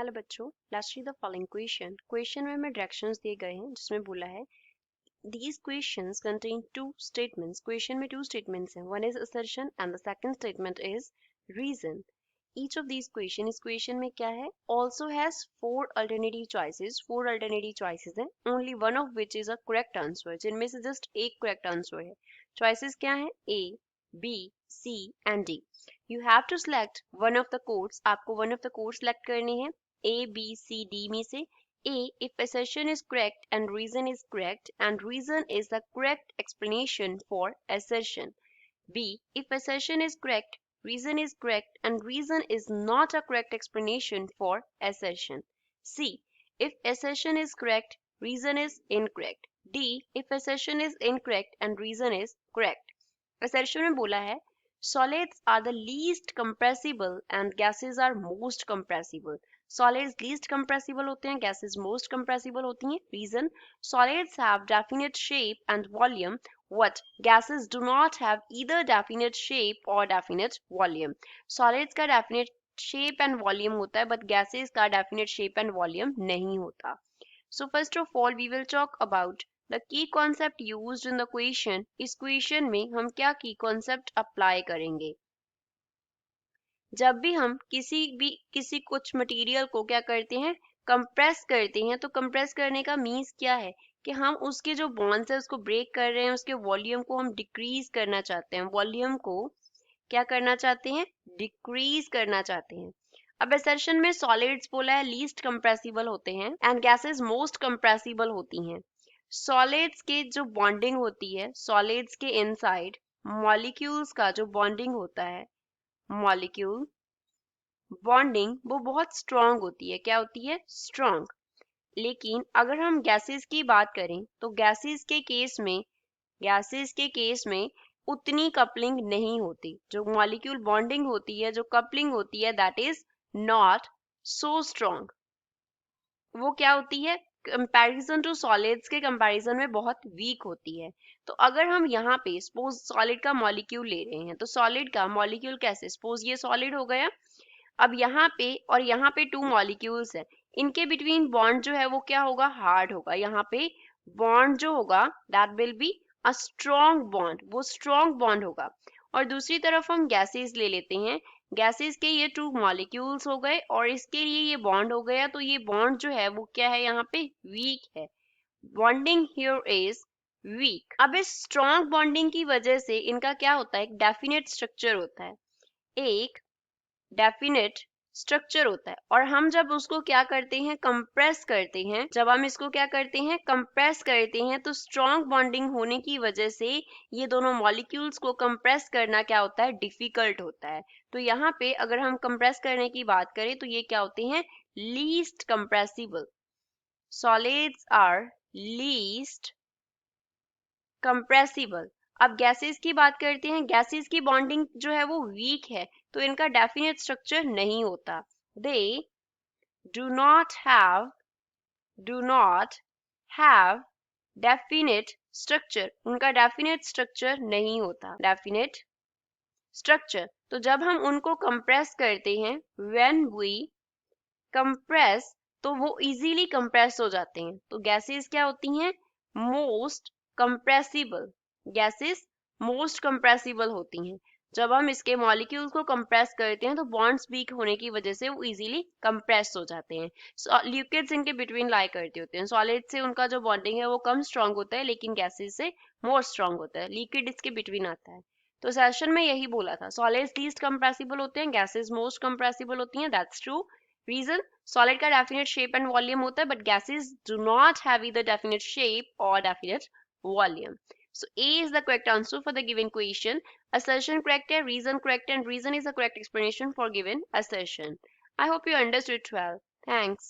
Hello बच्चों, let's read the following question में हमें डायरेक्शंस दिए गए हैं जिसमें बोला है these questions contain two statements. Question में two statements हैं. One is assertion and the second statement is reason. Each of these इस क्वेश्चन में क्या है, also has four alternative choices हैं, only one of which is a correct answer, जिनमें से just एक correct answer है. choices क्या है? A, B, C and D. You have to select one of the codes. आपको one of the codes select करनी है A, B, C, D में से. A, if assertion is correct and reason is correct and reason is the correct explanation for assertion. B, if assertion is correct, reason is correct and reason is not a correct explanation for assertion. C, if assertion is correct, reason is incorrect. D, if assertion is incorrect and reason is correct. Assertion में बोला है solids are the least compressible and gases are most compressible. Solids least compressible होते हैं, gases most compressible होती हैं. Reason, solids have definite shape and volume, what gases do not have either definite shape or definite volume. Solids का definite shape and volume होता है, but gases का definite shape and volume नहीं होता. So first of all we will talk about the key concept used in the question. इस question में हम क्या key concept apply करेंगे? जब भी हम किसी कुछ मटेरियल को क्या करते हैं, कंप्रेस करते हैं, तो कंप्रेस करने का मीन्स क्या है कि हम उसके जो बॉन्ड्स है उसको ब्रेक कर रहे हैं, उसके वॉल्यूम को हम डिक्रीज करना चाहते हैं. वॉल्यूम को क्या करना चाहते हैं? डिक्रीज करना चाहते हैं. अब असर्शन में सॉलिड्स बोला है लीस्ट कंप्रेसिबल होते हैं एंड गैसेस मोस्ट कंप्रेसिबल होती हैं. सॉलिड्स के जो बॉन्डिंग होती है, सॉलिड्स के इनसाइड मॉलिक्यूल्स का जो बॉन्डिंग होता है, मॉलिक्यूल बॉन्डिंग वो बहुत स्ट्रांग होती है. क्या होती है? स्ट्रांग. लेकिन अगर हम गैसेस की बात करें तो गैसेस के केस में उतनी कपलिंग नहीं होती. जो मॉलिक्यूल बॉन्डिंग होती है, जो कपलिंग होती है, that is not so strong. वो क्या होती है? कंपैरिजन टू सॉलिड्स के कंपैरिजन में बहुत वीक होती है. तो अगर हम यहाँ पे सपोज सॉलिड का मॉलिक्यूल ले रहे हैं, तो सॉलिड का मॉलिक्यूल कैसे, सपोज ये सॉलिड हो गया. अब यहाँ पे और यहाँ पे टू मॉलिक्यूल्स है, इनके बिटवीन बॉन्ड जो है वो क्या होगा? हार्ड होगा. यहाँ पे बॉन्ड जो होगा that will be a strong bond, वो स्ट्रॉन्ग बॉन्ड होगा. और दूसरी तरफ हम गैसेस ले लेते हैं. गैसेस के ये टू मॉलिक्यूल्स हो गए और इसके लिए ये बॉन्ड हो गया, तो ये बॉन्ड जो है वो क्या है? यहाँ पे वीक है. Bonding here is weak. अब इस स्ट्रॉन्ग बॉन्डिंग की वजह से इनका क्या होता है? एक डेफिनेट स्ट्रक्चर होता है, एक डेफिनेट स्ट्रक्चर होता है. और हम जब उसको क्या करते हैं? कंप्रेस करते हैं. जब हम इसको क्या करते हैं? कंप्रेस करते हैं, तो स्ट्रॉन्ग बॉन्डिंग होने की वजह से ये दोनों मॉलिक्यूल्स को कंप्रेस करना क्या होता है? डिफिकल्ट होता है. तो यहाँ पे अगर हम कंप्रेस करने की बात करें तो ये क्या होते हैं? Least compressible. Solids are least compressible. अब गैसेस की बात करते हैं. गैसेस की बॉन्डिंग जो है वो वीक है, तो इनका डेफिनेट स्ट्रक्चर नहीं होता. They do not have definite structure. उनका डेफिनेट स्ट्रक्चर नहीं होता. Definite structure. तो जब हम उनको कंप्रेस करते हैं, व्हेन वी कंप्रेस, तो वो इजीली कंप्रेस हो जाते हैं. तो गैसेस क्या होती हैं? Most compressible. Gases most compressible होती हैं. जब हम इसके मॉलिक्यूल्स को कंप्रेस करते हैं तो बॉन्ड्स वीक होने की वजह से वो इजीली कंप्रेस हो जाते हैं. लिक्विड्स इनके बिटवीन लाई करते होते हैं. सॉलिड से उनका जो बॉन्डिंग है वो कम स्ट्रांग होता है, लेकिन गैसेस से मोर स्ट्रांग होता है. लिक्विड इसके बिटवीन आता है. तो सेशन में यही बोला था, सॉलिड्स लीस्ट कंप्रेसिबल होते हैं, गैसेस मोस्ट कंप्रेसिबल होती हैं. That's true. रीजन, सॉलिड का डेफिनेट शेप एंड वॉल्यूम होता है, but gases do not have either definite shape और definite volume. So A is the correct answer for the given question. Assertion correct है, reason correct, and reason is the correct explanation for given assertion. I hope you understood well. Thanks.